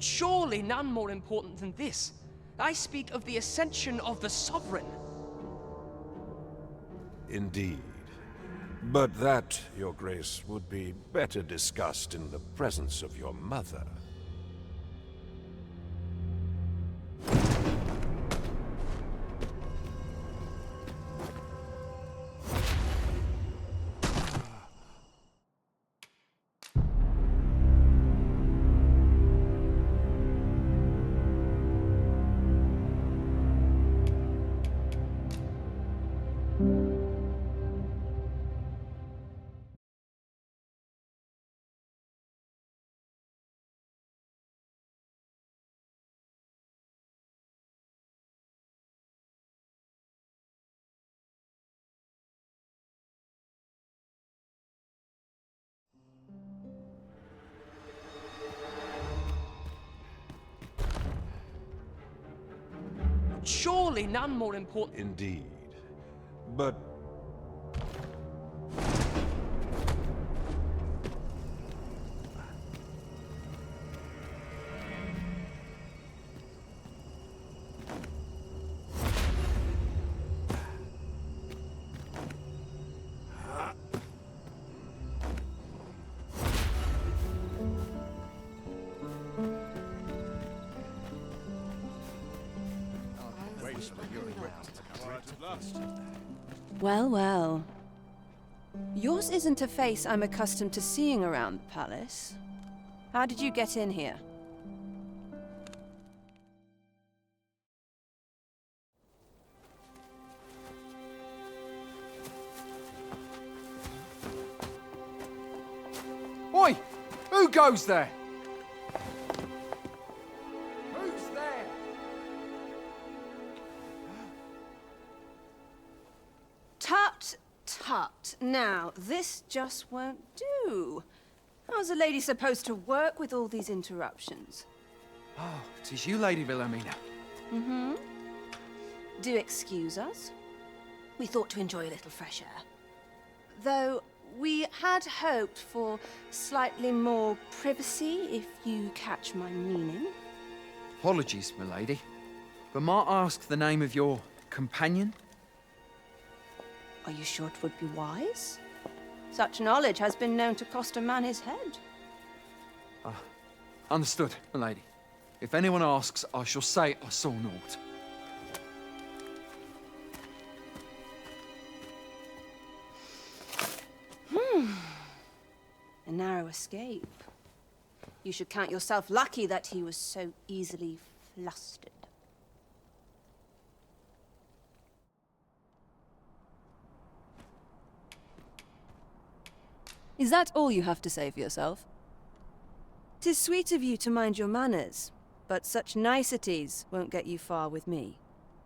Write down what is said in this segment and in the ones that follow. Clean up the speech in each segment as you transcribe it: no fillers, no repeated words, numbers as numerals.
Surely none more important than this. I speak of the ascension of the Sovereign. Indeed. But that, Your Grace, would be better discussed in the presence of your mother. Surely none more important. Indeed. But Well, well. Yours isn't a face I'm accustomed to seeing around the palace. How did you get in here? Oi! Who goes there? Who's there? Tut, tut. Now, this just won't do. How's a lady supposed to work with all these interruptions? Oh, it is you, Lady Wilhelmina. Mm-hmm. Do excuse us. We thought to enjoy a little fresh air. Though, we had hoped for slightly more privacy, if you catch my meaning. Apologies, milady. But might I ask the name of your companion? Are you sure it would be wise? Such knowledge has been known to cost a man his head. Understood, milady. If anyone asks, I shall say I saw naught. A narrow escape. You should count yourself lucky that he was so easily flustered. Is that all you have to say for yourself? 'Tis sweet of you to mind your manners, but such niceties won't get you far with me.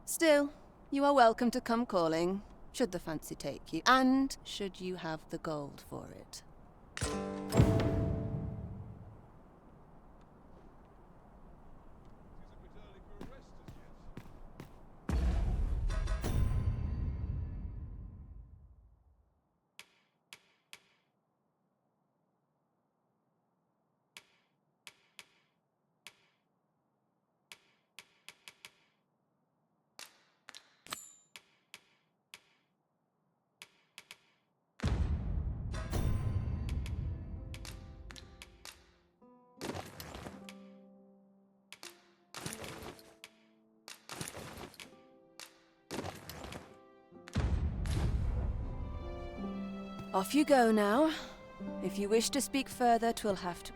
Still, you are welcome to come calling, should the fancy take you, and should you have the gold for it. Off you go now. If you wish to speak further, 'twill have to...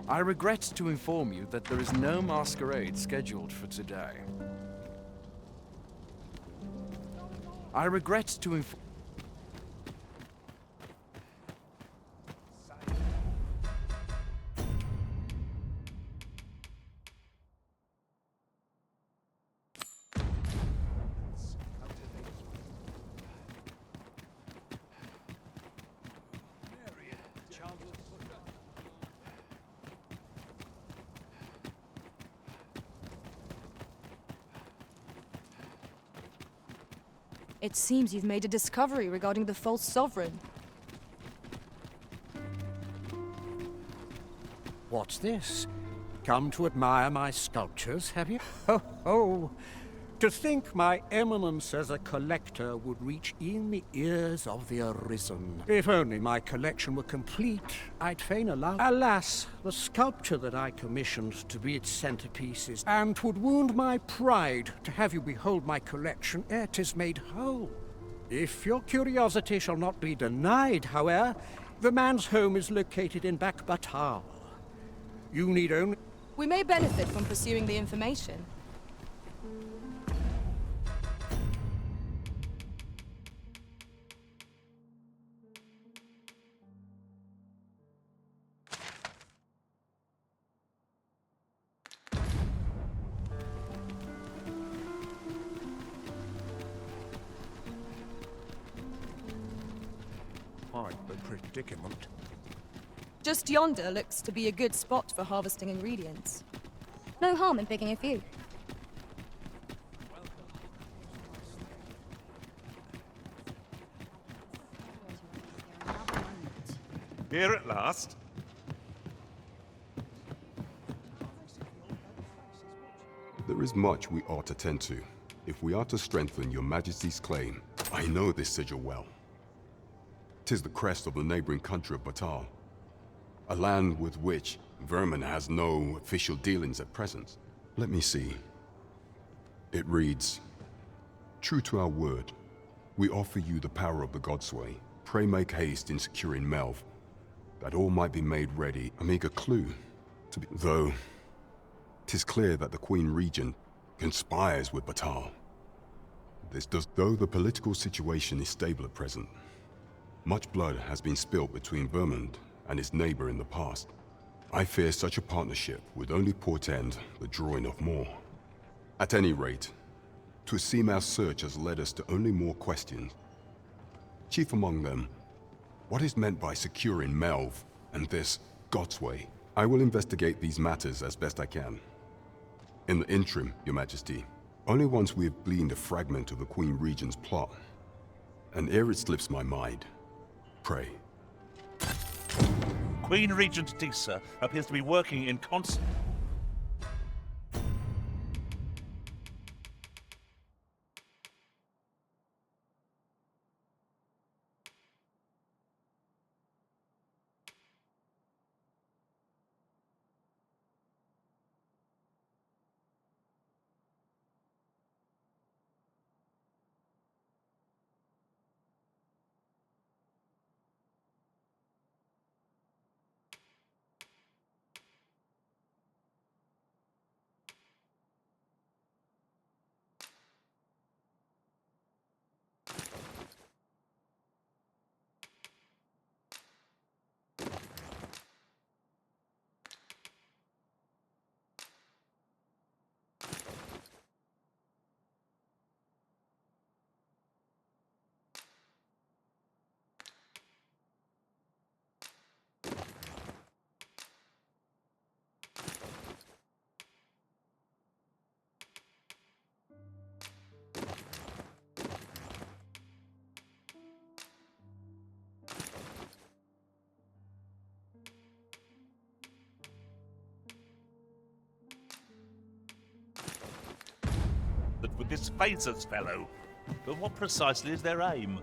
I regret to inform you that there is no masquerade scheduled for today. I regret to inform... It seems you've made a discovery regarding the false sovereign. What's this? Come to admire my sculptures, have you? Ho ho! To think my eminence as a collector would reach in the ears of the arisen. If only my collection were complete, I'd fain allow. Alas, the sculpture that I commissioned to be its centerpiece is, and 'twould wound my pride to have you behold my collection ere 'tis made whole. If your curiosity shall not be denied, however, the man's home is located in Batal. You need only... We may benefit from pursuing the information. Quite the predicament. Just yonder looks to be a good spot for harvesting ingredients. No harm in picking a few. Here at last? There is much we ought to tend to, if we are to strengthen your Majesty's claim. I know this sigil well. 'Tis the crest of the neighboring country of Batal, a land with which Vermin has no official dealings at present. Let me see. It reads, "True to our word, we offer you the power of the Godsway. Pray make haste in securing Melv, that all might be made ready." A meager clue, to be... Though, 'tis clear that the Queen Regent conspires with Batal. This does... Though the political situation is stable at present, much blood has been spilt between Vermund and its neighbor in the past. I fear such a partnership would only portend the drawing of more. At any rate, 'twould seem our search has led us to only more questions. Chief among them, what is meant by securing Melv and this Godsway? I will investigate these matters as best I can. In the interim, Your Majesty, only once we have gleaned a fragment of the Queen Regent's plot, and ere it slips my mind, pray. Queen Regent Deja appears to be working in concert. That with this Phasers fellow, but what precisely is their aim?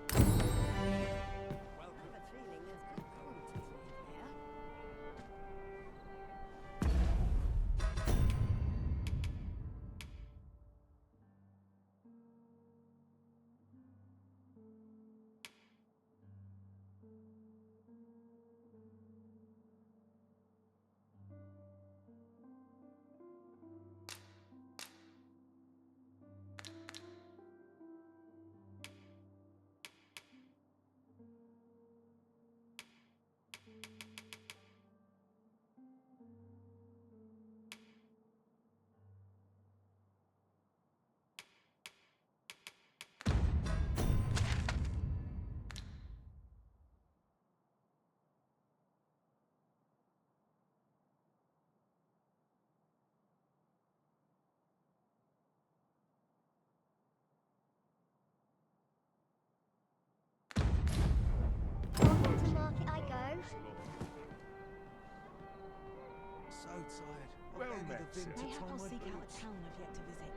So tired. Well I've met, been sir. to Mayhap try I'll my seek out boots. a town I've yet to visit.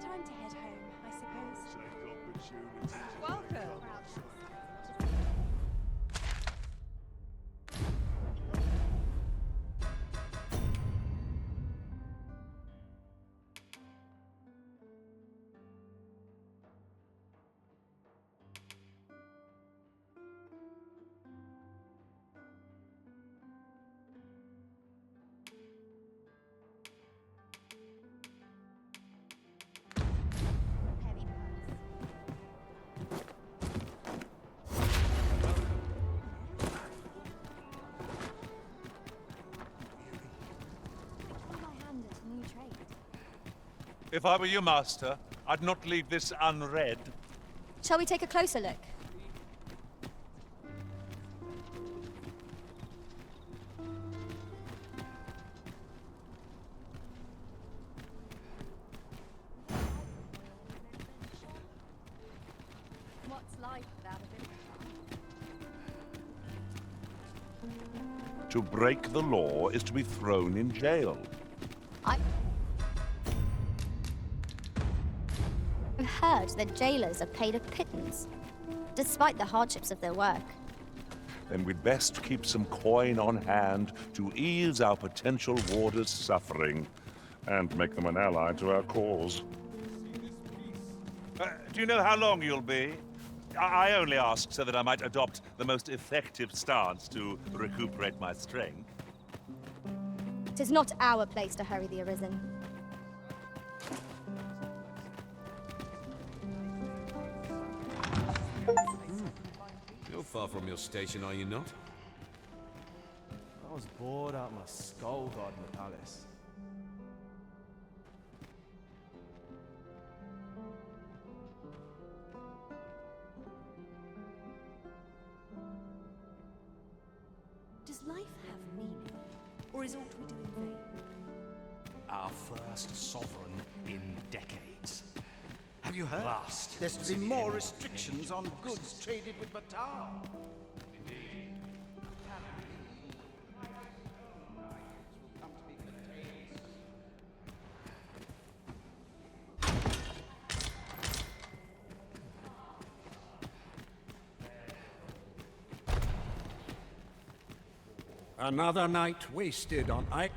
Time to head home, I suppose. Take opportunity. Welcome. Heavy purse. Try my hand at a new trade. If I were you, Master, I'd not leave this unread. Shall we take a closer look? What's life without a bit of To break the law is to be thrown in jail. I've heard that jailers are paid a pittance, despite the hardships of their work. Then we'd best keep some coin on hand to ease our potential warders' suffering and make them an ally to our cause. Do you know how long you'll be? I only ask so that I might adopt the most effective stance to recuperate my strength. 'Tis not our place to hurry the Arisen. You're far from your station, are you not? I was bored out my skull guarding the palace. Does life have meaning? Or is aught we do in vain? Our first sovereign in decades. Have you heard? Last. There's to be more restrictions on goods traded with Batar. Another night wasted on I.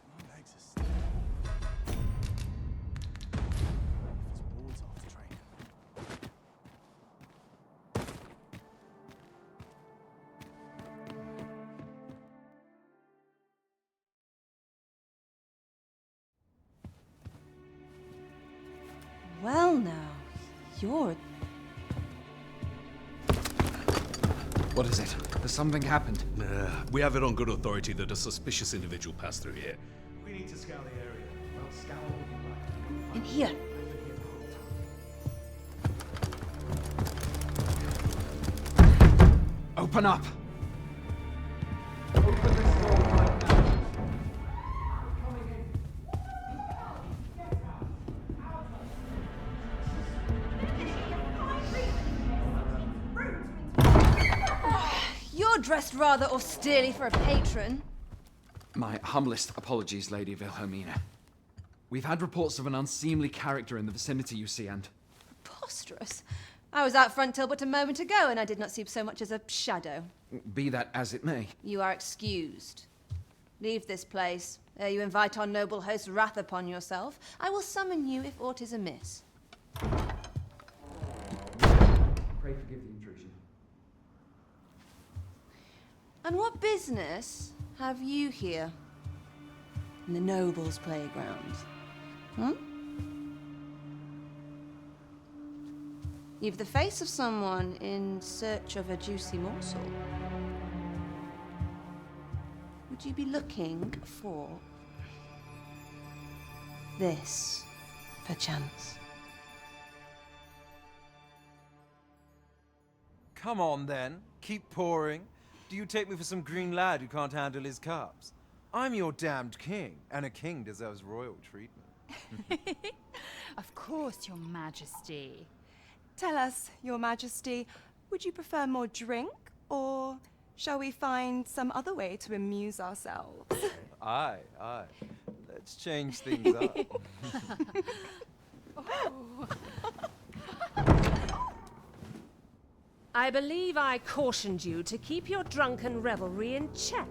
My legs are stiff. If it's boards after training. Well now, you're... What is it? Has something happened? We have it on good authority that a suspicious individual passed through here. We need to scour the area. Well, scour what you like. in here. Open up! You're dressed rather austerely for a patron. My humblest apologies, Lady Wilhelmina. We've had reports of an unseemly character in the vicinity, you see, and... Preposterous. I was out front till but a moment ago, and I did not see so much as a shadow. Be that as it may. You are excused. Leave this place, ere you invite our noble host's wrath upon yourself. I will summon you if aught is amiss. Pray forgive the intrusion. And what business have you here? In the nobles' playground? Hmm? You've the face of someone in search of a juicy morsel. Would you be looking for this, perchance? Come on, then. Keep pouring. Do you take me for some green lad who can't handle his cups? I'm your damned king, and a king deserves royal treatment. Of course, Your Majesty. Tell us, Your Majesty, would you prefer more drink, or shall we find some other way to amuse ourselves? Aye. Let's change things up. I believe I cautioned you to keep your drunken revelry in check.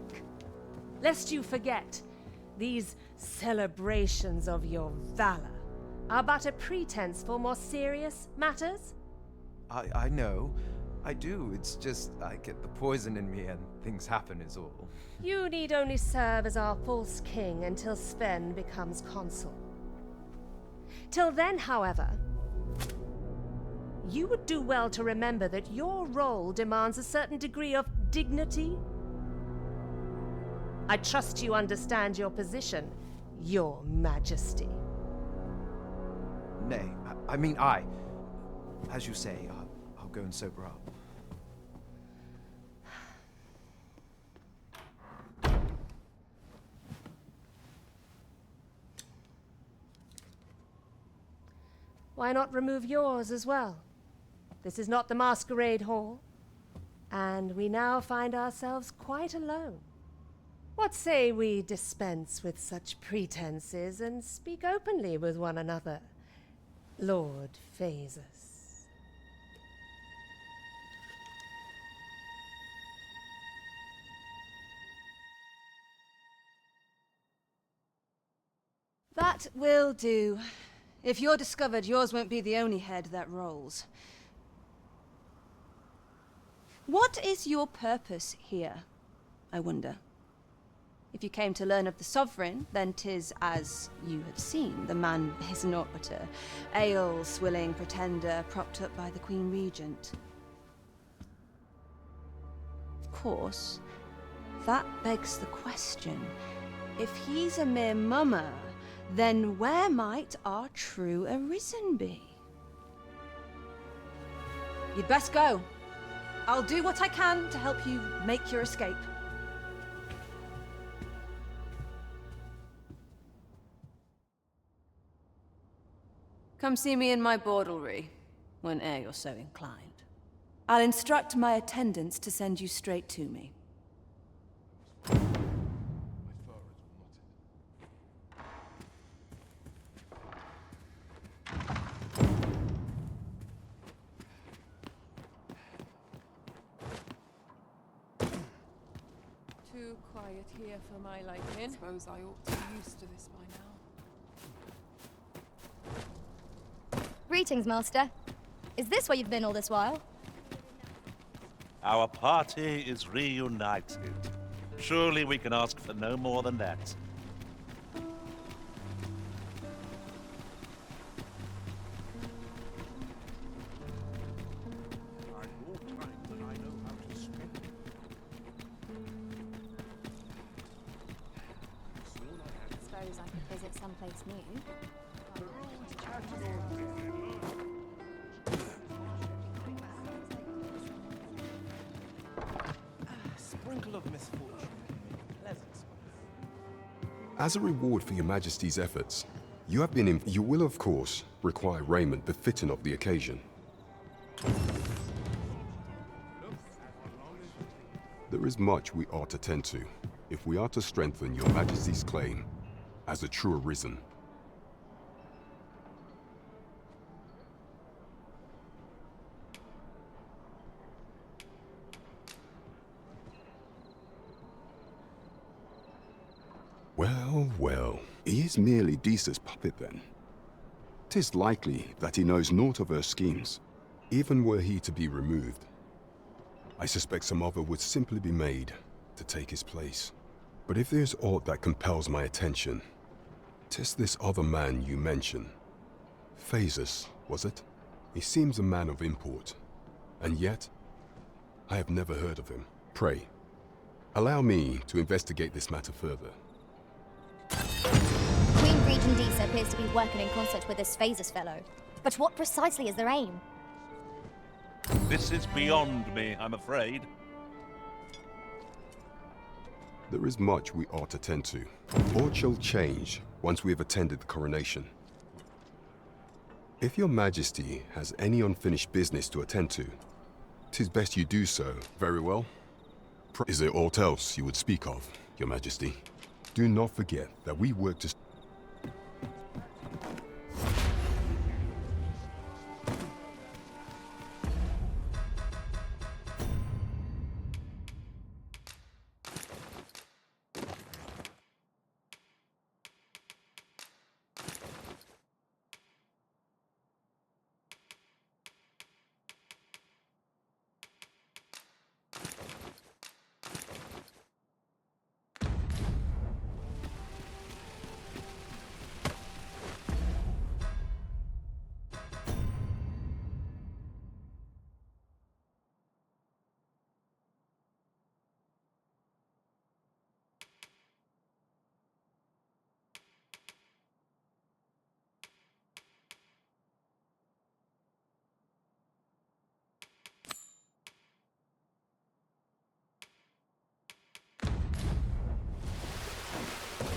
Lest you forget, these celebrations of your valor are but a pretense for more serious matters. I know. I do. It's just I get the poison in me and things happen is all. You need only serve as our false king until Sven becomes consul. Till then, however, you would do well to remember that your role demands a certain degree of dignity. I trust you understand your position, Your Majesty. Nay, as you say, I'll go and sober up. Why not remove yours as well? This is not the masquerade hall, and we now find ourselves quite alone. What say we dispense with such pretenses and speak openly with one another, Lord Phasus? That will do. If you're discovered, yours won't be the only head that rolls. What is your purpose here, I wonder? If you came to learn of the Sovereign, then 'tis as you have seen. The man is naught but a ale-swilling pretender propped up by the Queen Regent. Of course, that begs the question. If he's a mere mummer, then where might our true Arisen be? You'd best go. I'll do what I can to help you make your escape. Come see me in my bordlery, whene'er you're so inclined. I'll instruct my attendants to send you straight to me. Too quiet here for my liking. I suppose I ought to be used to this by now. Greetings, Master. Is this where you've been all this while? Our party is reunited. Surely we can ask for no more than that. Suppose I could visit someplace new. Sprinkle of misfortune can make a pleasant spot. As a reward for your Majesty's efforts, you will of course require raiment befitting of the occasion. There is much we ought to tend to, if we are to strengthen your Majesty's claim as a true Arisen. Well, he is merely Desa's puppet then. 'Tis likely that he knows naught of her schemes, even were he to be removed. I suspect some other would simply be made to take his place. But if there's aught that compels my attention, 'tis this other man you mention. Phasus, was it? He seems a man of import, and yet I have never heard of him. Pray, allow me to investigate this matter further. Queen Regent Disa appears to be working in concert with this Phasus fellow. But what precisely is their aim? This is beyond me, I'm afraid. There is much we ought to tend to. Aught shall change once we have attended the coronation. If your majesty has any unfinished business to attend to, 'tis best you do so. Very well. Is there aught else you would speak of, your majesty? Do not forget that we work to...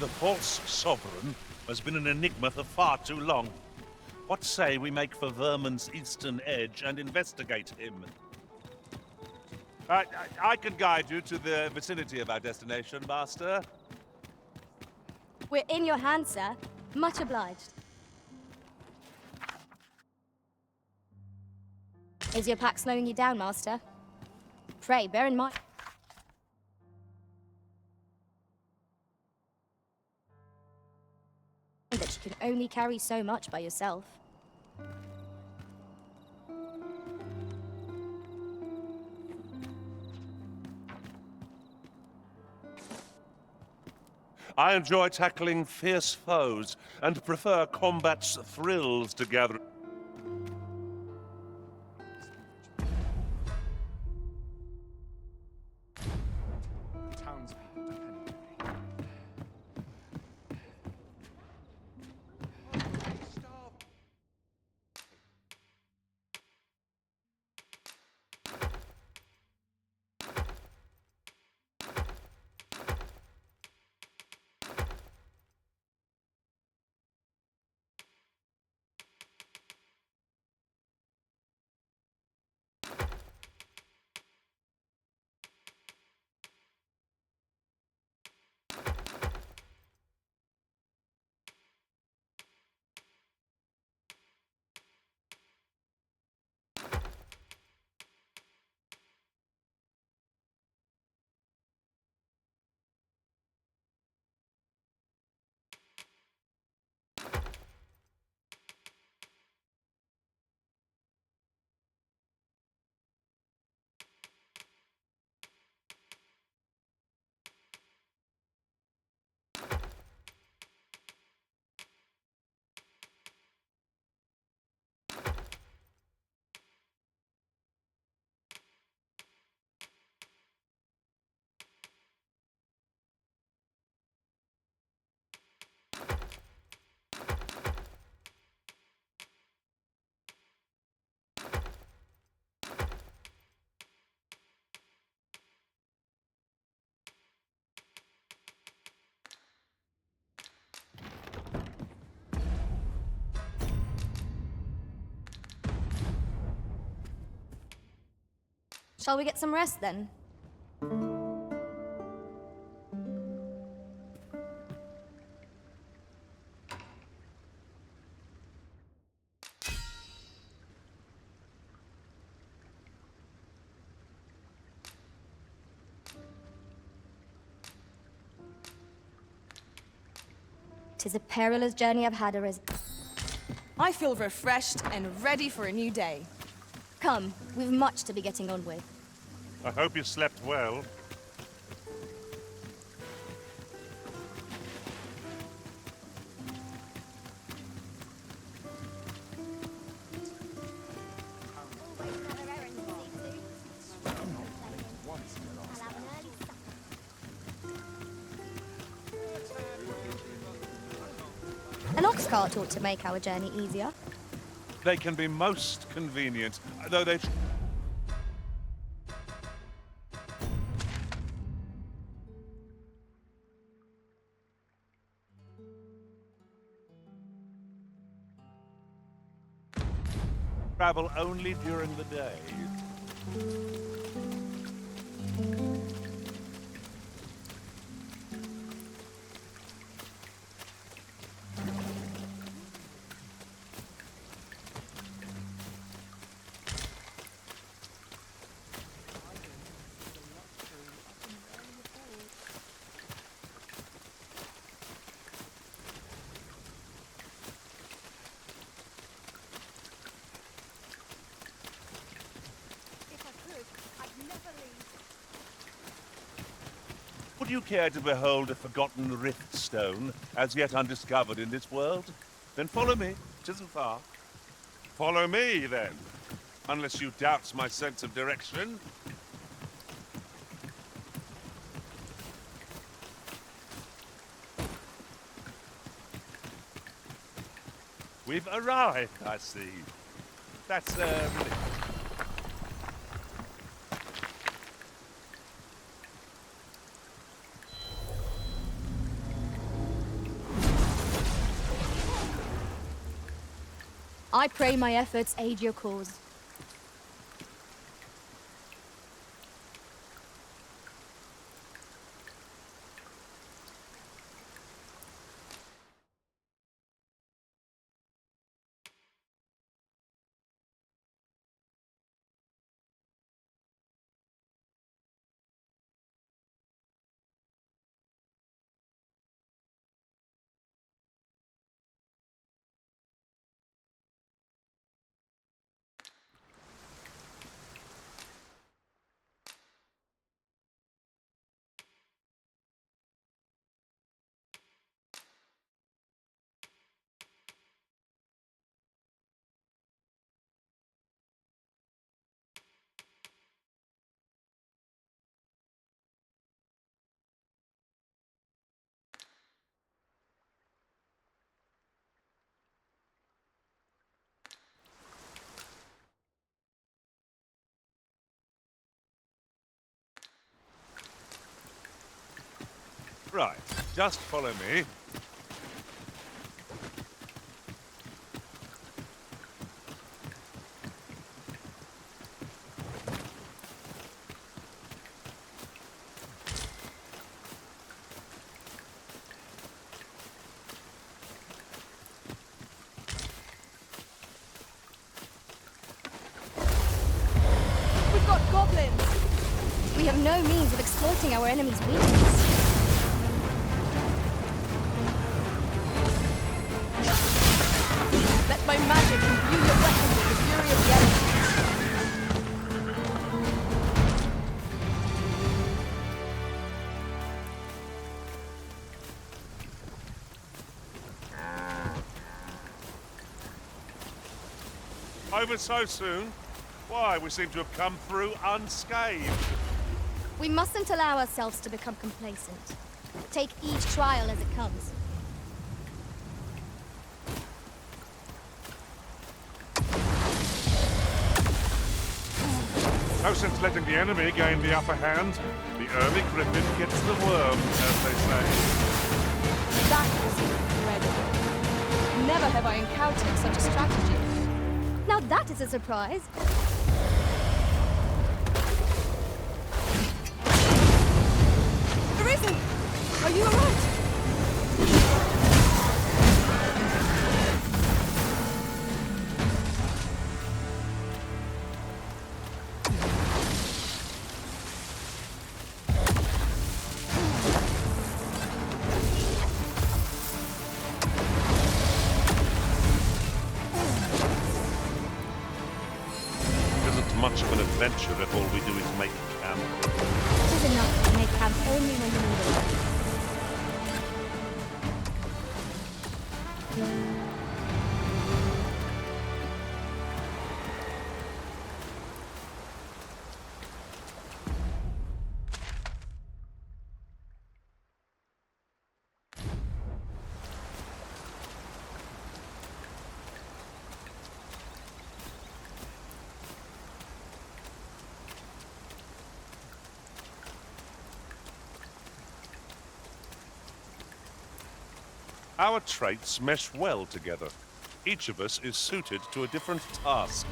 The false sovereign has been an enigma for far too long. What say we make for Vermin's eastern edge and investigate him? I can guide you to the vicinity of our destination, Master. We're in your hands, sir. Much obliged. Is your pack slowing you down, Master? Pray, bear in mind... that you can only carry so much by yourself. I enjoy tackling fierce foes and prefer combat's thrills to gather. Shall we get some rest, then? Tis a perilous journey I've had, I feel refreshed and ready for a new day. Come, we've much to be getting on with. I hope you slept well. An ox cart ought to make our journey easier. They can be most convenient, though they... Travel only during the day. Would you care to behold a forgotten rift stone, as yet undiscovered in this world? Then follow me. 'Tisn't far. Follow me, then. Unless you doubt my sense of direction. We've arrived, I see. That's, I pray my efforts aid your cause. right. Just follow me. We've got goblins! We have no means of exploiting our enemy's weakness. Let my magic imbue your weapons with the fury of the elements. Over so soon? Why, we seem to have come through unscathed. We mustn't allow ourselves to become complacent. Take each trial as it comes. No sense letting the enemy gain the upper hand. The early griffin gets the worm, as they say. That is incredible. Never have I encountered such a strategy. Now that is a surprise. Arisen! Are you alright? Much of an adventure if all we do is make camp. It is enough to make camp only when you need it. Our traits mesh well together. Each of us is suited to a different task.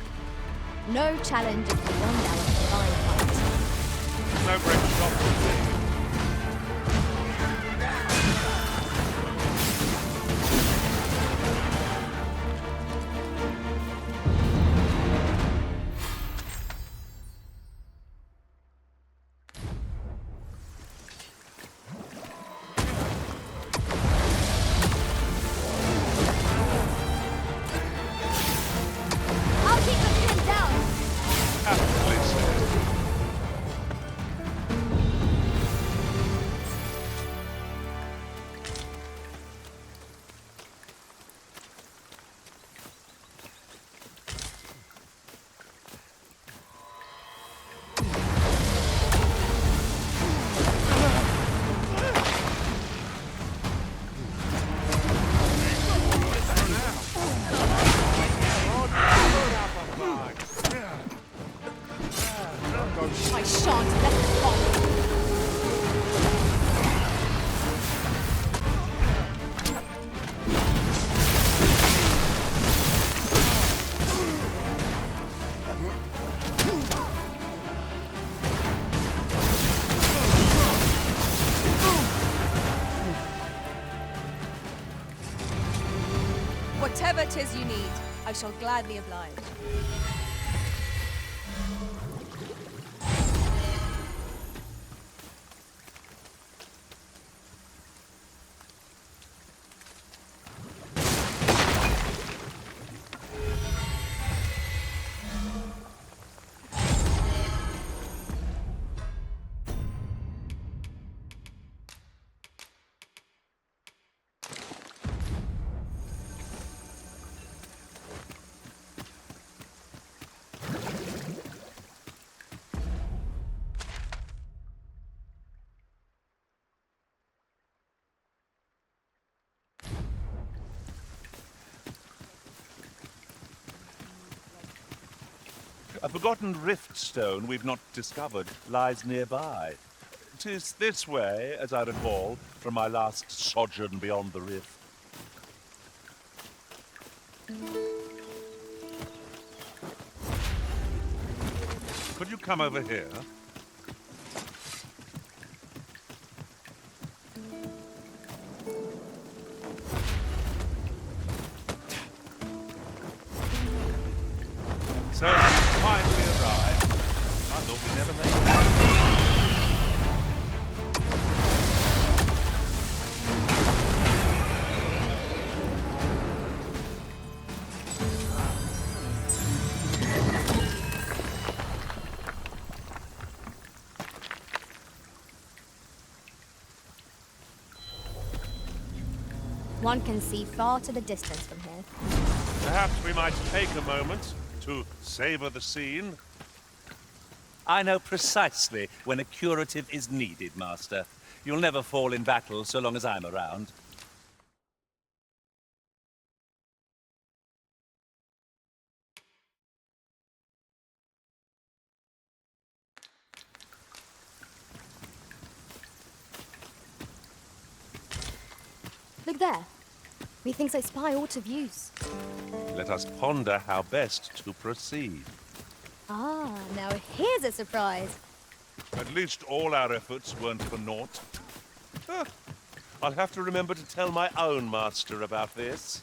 No challenge is beyond our divine height. No great shock for me. I'll keep them pinned down. Aptly said. I shan't let them fall. Whatever 'tis you need, I shall gladly oblige. A forgotten rift stone we've not discovered lies nearby. 'Tis this way, as I recall, from my last sojourn beyond the rift. Could you come over here? So, finally arrived. I thought we never made it. One can see far to the distance from here. Perhaps we might take a moment to savor the scene. I know precisely when a curative is needed, Master. You'll never fall in battle so long as I'm around. Look there. Methinks I spy aught of use. Let us ponder how best to proceed. Ah, now here's a surprise. At least all our efforts weren't for naught. Huh. I'll have to remember to tell my own master about this.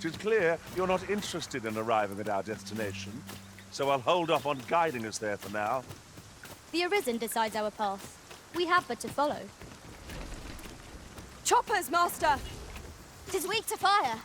It's clear you're not interested in arriving at our destination, so I'll hold off on guiding us there for now. The Arisen decides our path. We have but to follow. Choppers, Master! 'Tis weak to fire.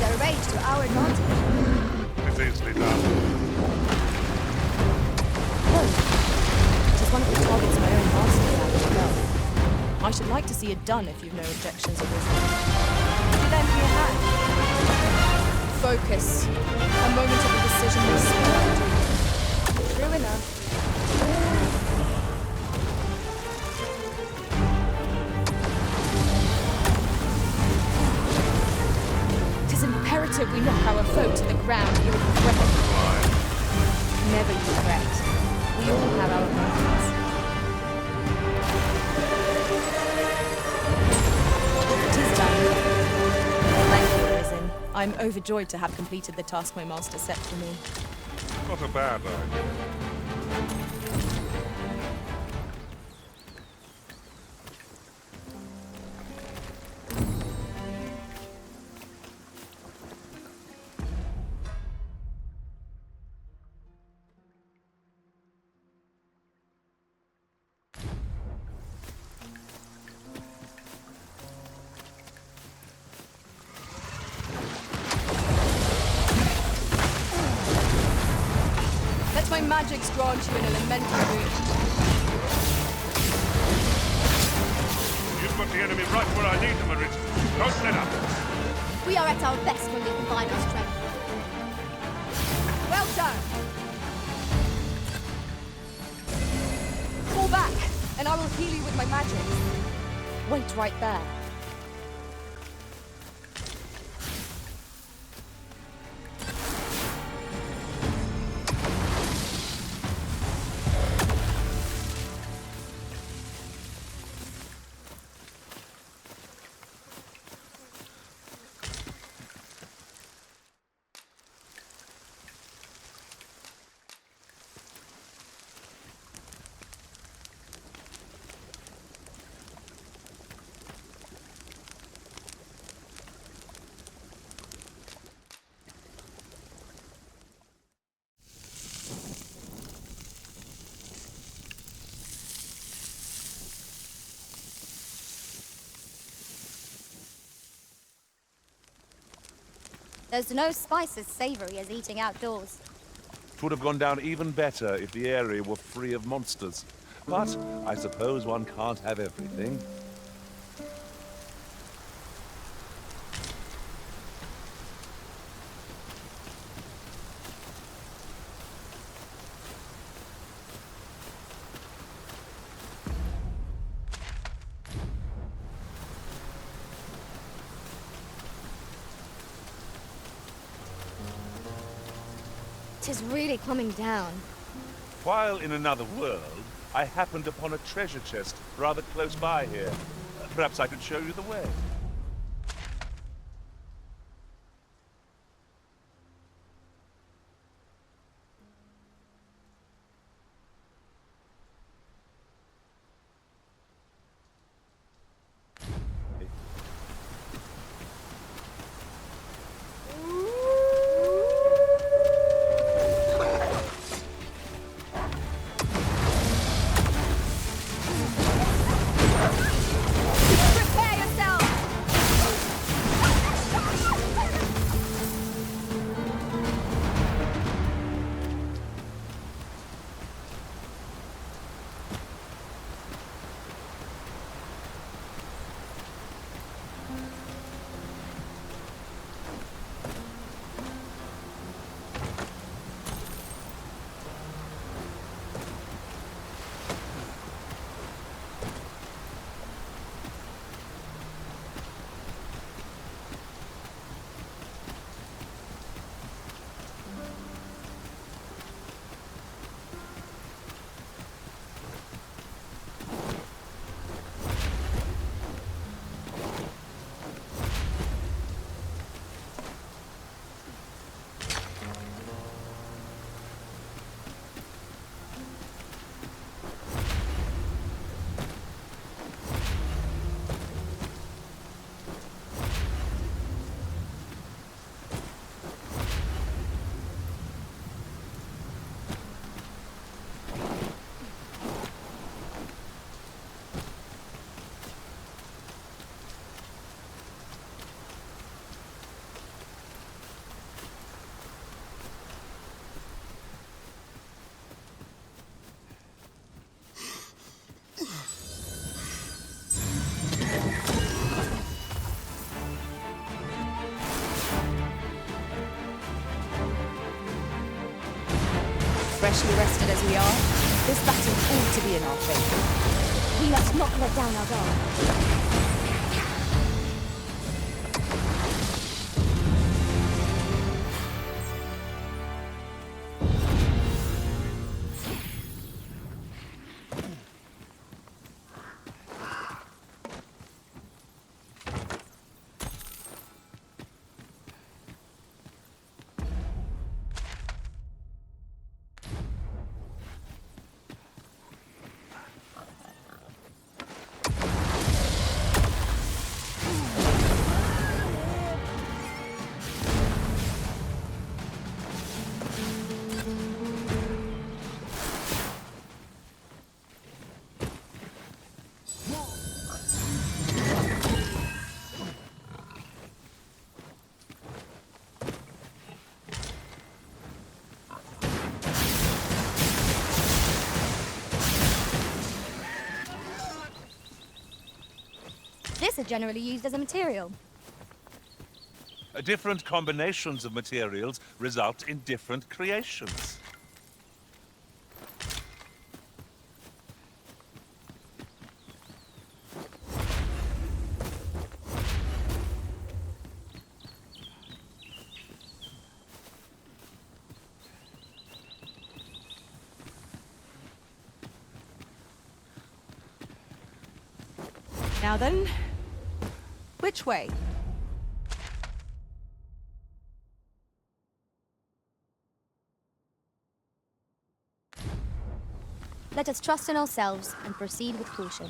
their rage to our advantage. It's easily done. It is one of the targets my own master found as well. I should like to see it done if you've no objections of this. Would you lend me a hand? Focus. A moment of a decision will spur. True enough. It is imperative we knock our foe to the ground here with weapon. Never you fret. We all have our moments. It is done. Thank you, Arisen. I'm overjoyed to have completed the task my master set for me. Not a bad idea. Let my magics grant you an elemental boon. You've got the enemy right where I need them, Arisen. Don't let up. We are at our best when we combine our strength. Well done. Fall back, and I will heal you with my magic. Wait right there. There's no spice as savory as eating outdoors. It would have gone down even better if the area were free of monsters. But I suppose one can't have everything. It is really coming down. While in another world, I happened upon a treasure chest rather close by here. Perhaps I could show you the way. Prepare yourself! freshly rested as we are, this battle ought to be in our favor. We must not let down our guard. This is generally used as a material. Different combinations of materials result in different creations. Now then, which way? Let us trust in ourselves and proceed with caution.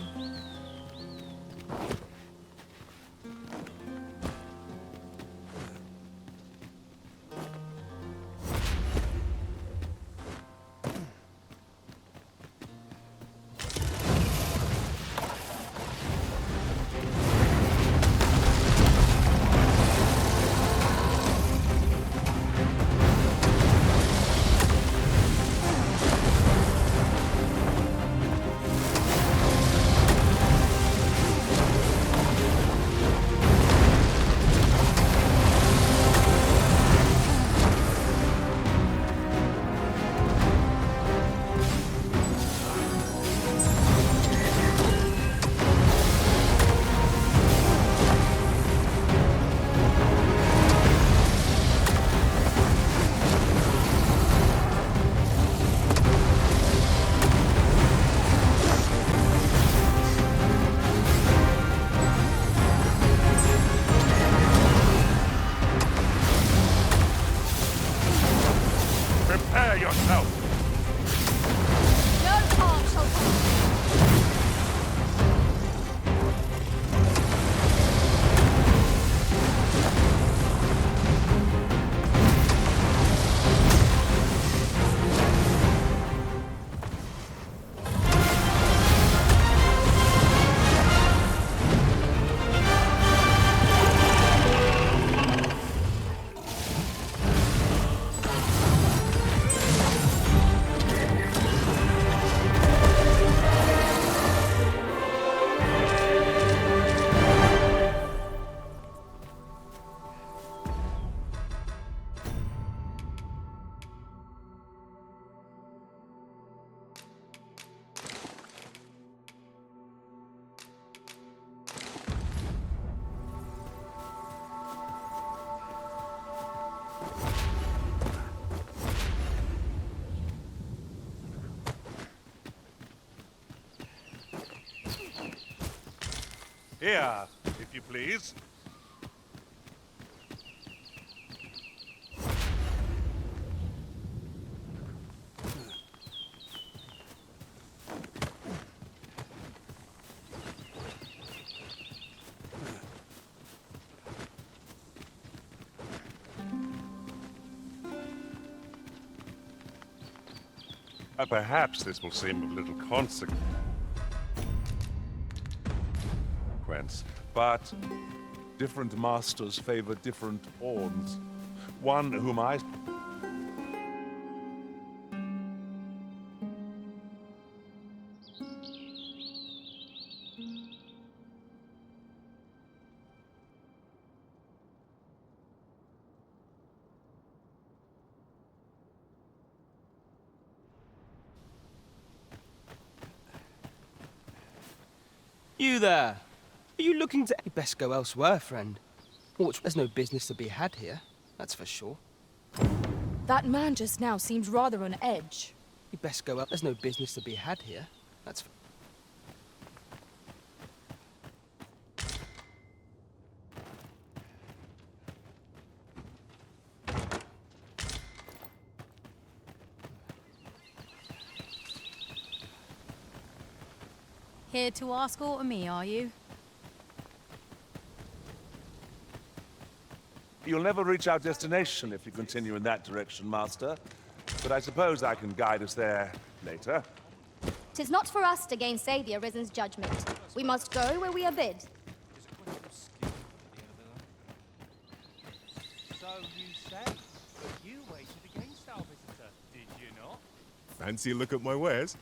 Prepare yourself! No harm shall come. Here, if you please. Perhaps this will seem of little consequence, but different masters favor different pawns. One whom I... You there! Are you looking to... You best go elsewhere, friend. There's no business to be had here, that's for sure. That man just now seemed rather on edge. You best go up. There's no business to be had here, that's for... Here to ask aught of me, are you? You'll never reach our destination if you continue in that direction, Master. But I suppose I can guide us there later. 'Tis not for us to gainsay the Arisen's judgment. We must go where we are bid. So you say, but you waited against our visitor, did you not? Fancy a look at my wares?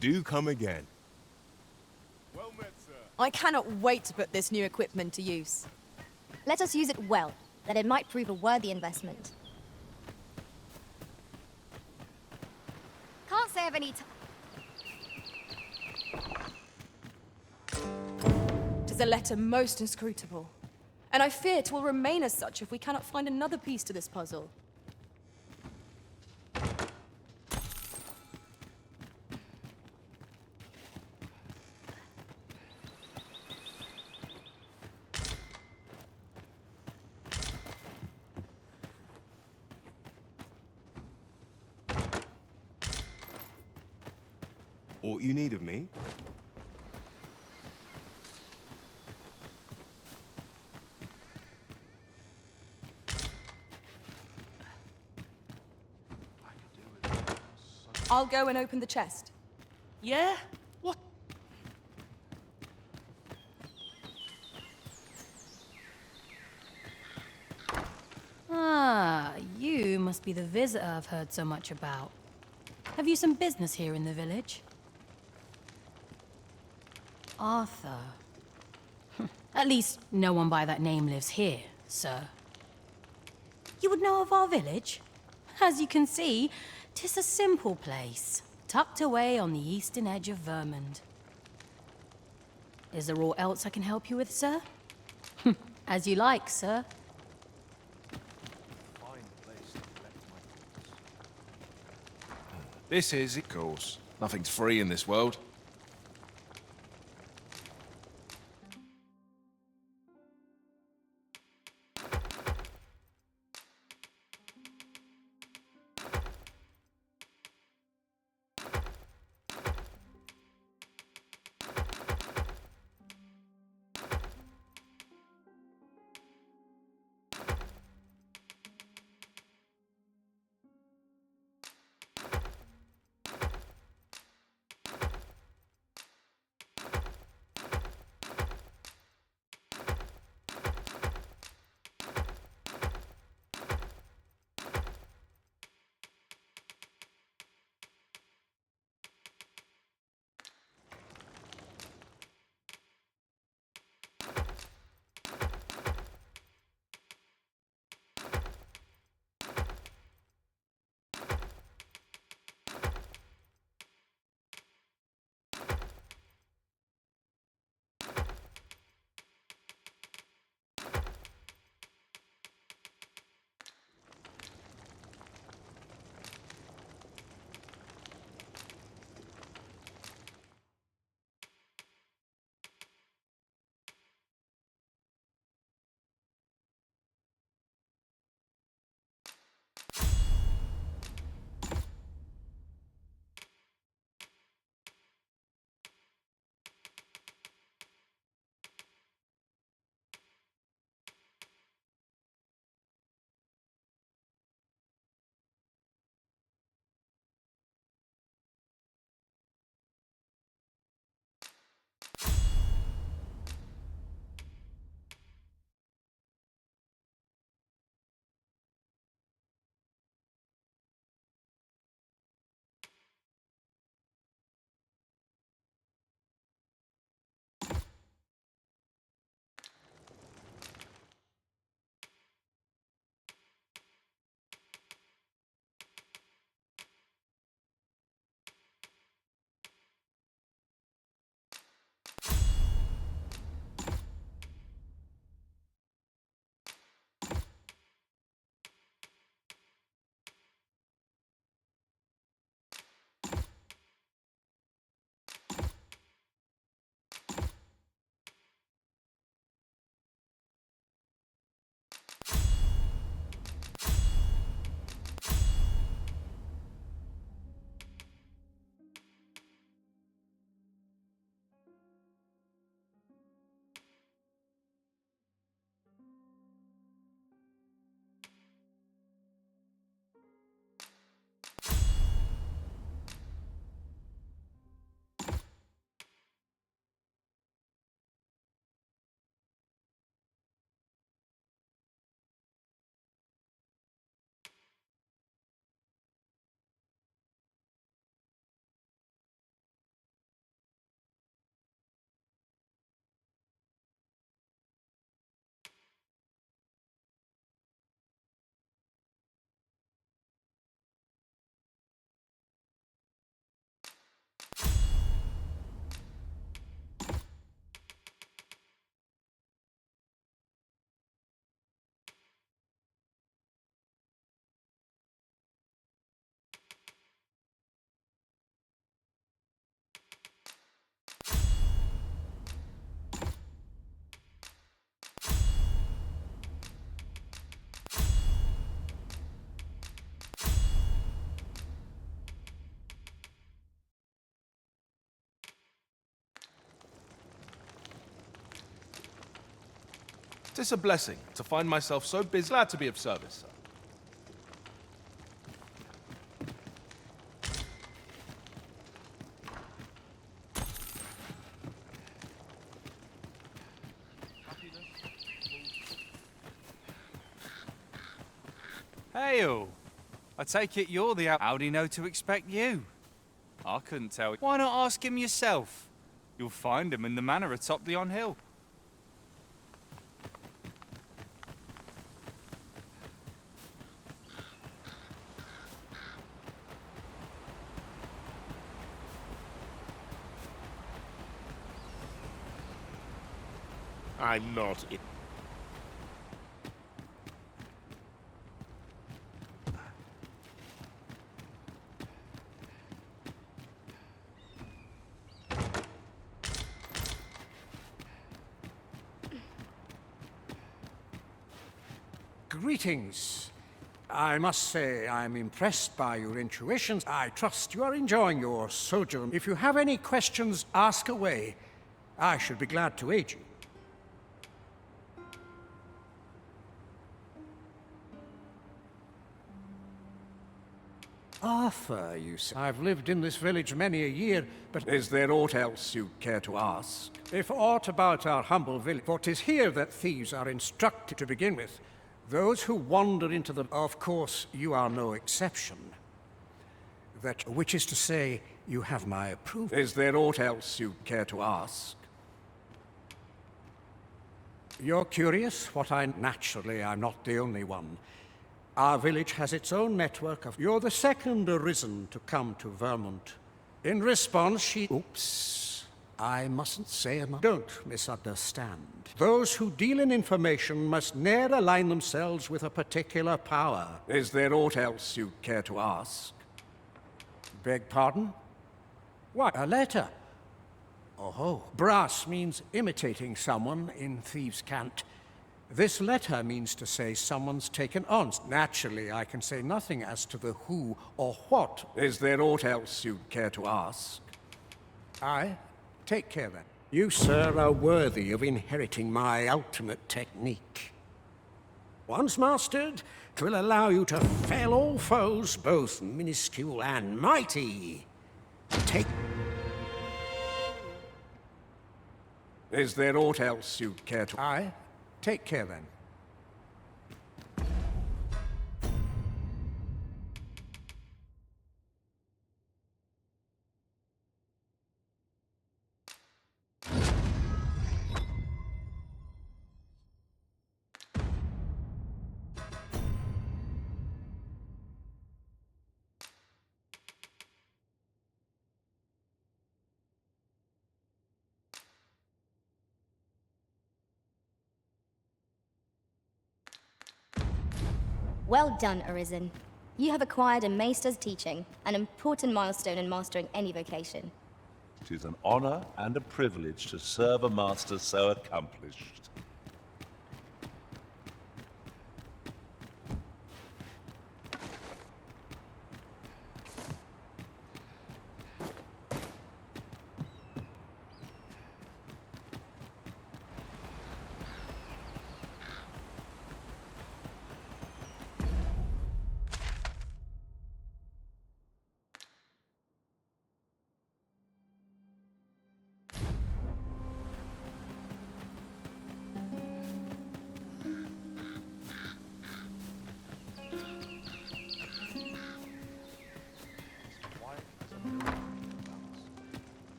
Do come again. Well met, sir. I cannot wait to put this new equipment to use. Let us use it well, that it might prove a worthy investment. Can't say of any Tis a letter most inscrutable, and I fear it will remain as such if we cannot find another piece to this puzzle. Aught you need of me? I'll go and open the chest. Yeah? What? Ah, you must be the visitor I've heard so much about. Have you some business here in the village? Arthur. At least no one by that name lives here, sir. You would know of our village? As you can see, 'tis a simple place, tucked away on the eastern edge of Vermund. Is there aught else I can help you with, sir? As you like, sir. This is, of course. Nothing's free in this world. 'Tis a blessing to find myself so busy. Glad to be of service, sir. Hail! I take it you're the How'd he know to expect you? I couldn't tell. Why not ask him yourself? You'll find him in the manor atop the on-hill. I'm not. Greetings. I must say I'm impressed by your intuitions. I trust you are enjoying your sojourn. If you have any questions, ask away. I should be glad to aid you. Arthur, you say. I've lived in this village many a year, but is there aught else you care to ask? If aught about our humble village, for 'tis here that thieves are instructed to begin with. Those who wander into the... Of course, you are no exception. Which is to say, you have my approval. Is there aught else you care to ask? You're curious what Naturally, I'm not the only one. Our village has its own network of... You're the second arisen to come to Vermont. In response, she... Oops. I mustn't say a... Don't misunderstand. Those who deal in information must ne'er align themselves with a particular power. Is there aught else you care to ask? Beg pardon? What, a letter? Oh, brass means imitating someone in thieves' cant. This letter means to say someone's taken on. Naturally, I can say nothing as to the who or what. Is there aught else you'd care to ask? Aye. Take care then. You, sir, are worthy of inheriting my ultimate technique. Once mastered, 'twill allow you to fell all foes, both minuscule and mighty. Take... Is there aught else you'd care to... Aye. Take care then. Well done, Arisen. You have acquired a Maester's teaching, an important milestone in mastering any vocation. It is an honor and a privilege to serve a master so accomplished.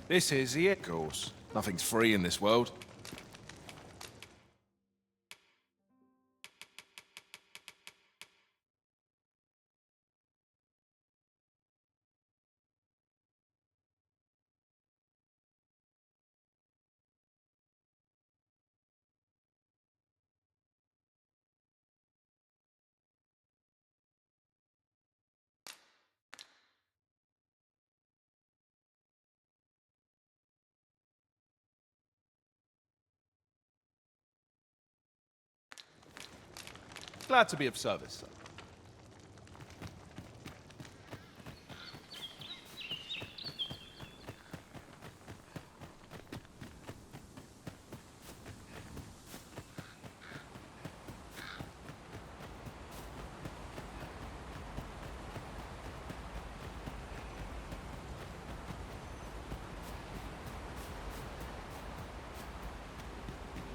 This is the... Of course. Nothing's free in this world. Glad to be of service, sir.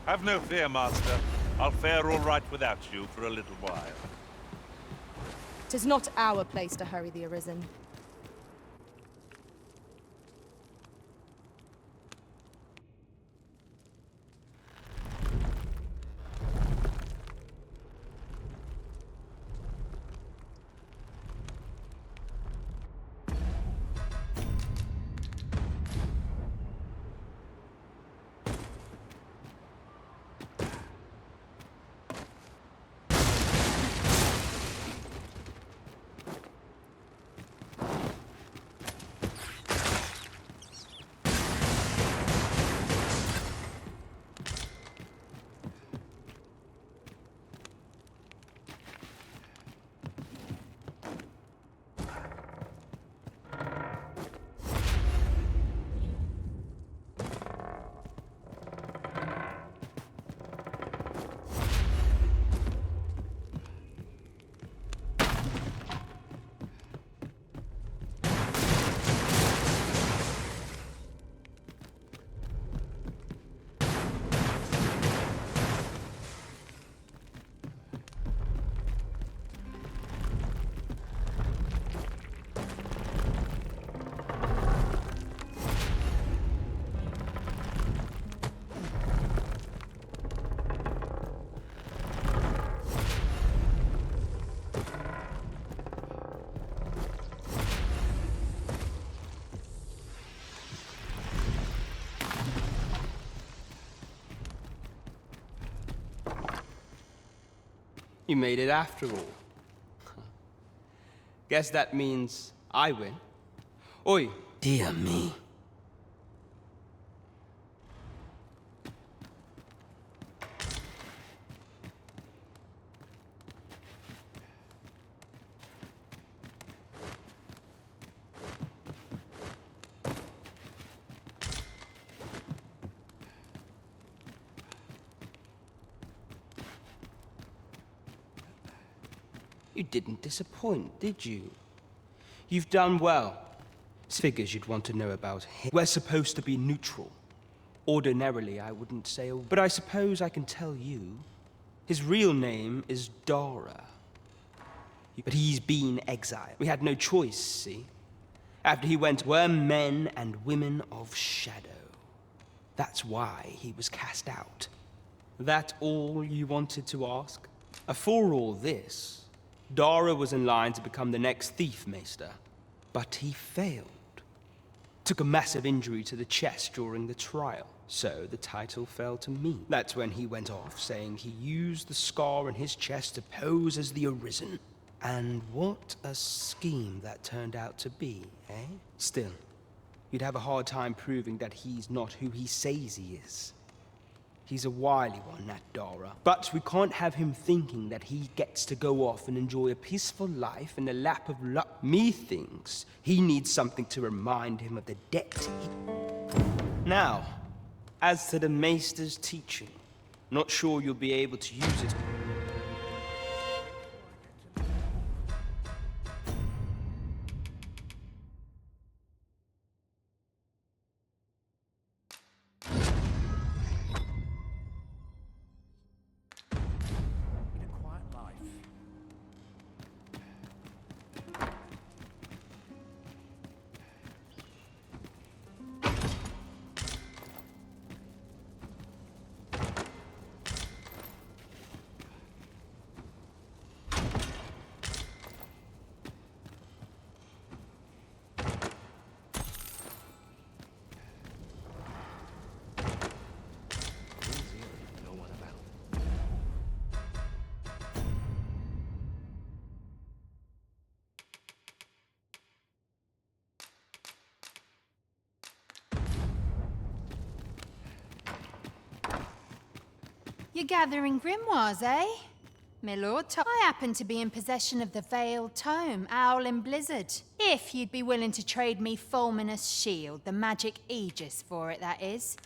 Have no fear, Master. I'll fare all right without you for a little while. 'Tis not our place to hurry the Arisen. You made it after all. Guess that means I win. Oi. Dear me. You didn't disappoint, did you? You've done well. Figures you'd want to know about him. We're supposed to be neutral. Ordinarily, I wouldn't say but I suppose I can tell you. His real name is Dara. But he's been exiled. We had no choice, see? After he went, we're men and women of shadow. That's why he was cast out. That all you wanted to ask? For all this, Dara was in line to become the next thief, Maester. But he failed. Took a massive injury to the chest during the trial. So the title fell to me. That's when he went off, saying he used the scar on his chest to pose as the Arisen. And what a scheme that turned out to be, eh? Still, you'd have a hard time proving that he's not who he says he is. He's a wily one, that Dara. But we can't have him thinking that he gets to go off and enjoy a peaceful life in the lap of luck. Methinks he needs something to remind him of the debt Now, as to the Maester's teaching, not sure you'll be able to use it. You're gathering grimoires, eh? My lord, I happen to be in possession of the Veiled Tome, Owl in Blizzard. If you'd be willing to trade me Fulminous Shield, the magic Aegis for it, that is.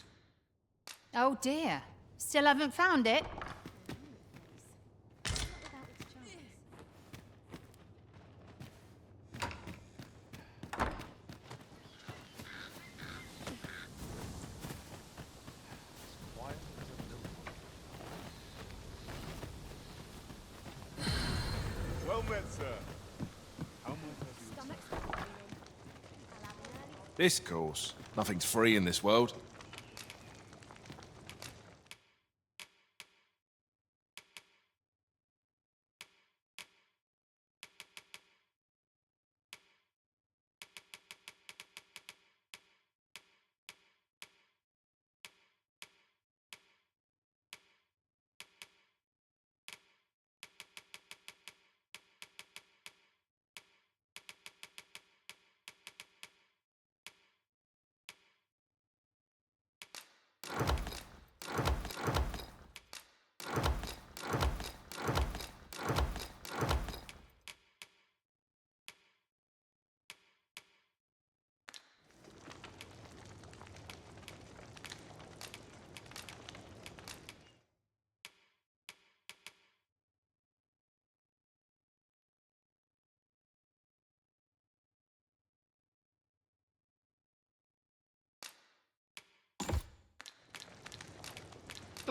Oh dear. Still haven't found it? This course. Nothing's free in this world.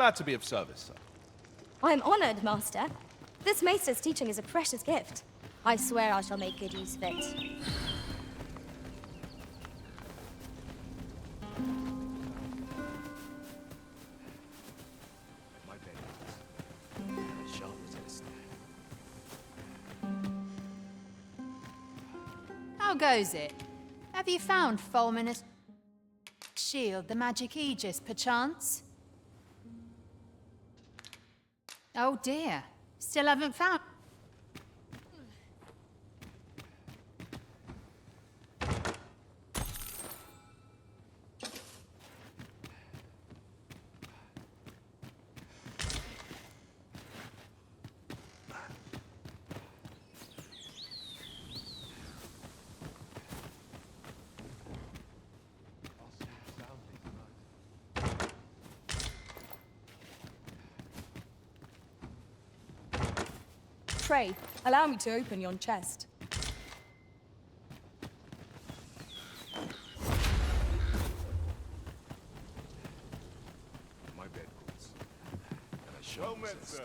Glad to be of service, sir. I'm honored, Master. This maester's teaching is a precious gift. I swear I shall make good use of it. How goes it? Have you found Fulminus' shield, the magic aegis, perchance? Oh dear. Still haven't found... Pray, allow me to open yon chest. My bed, Commencer.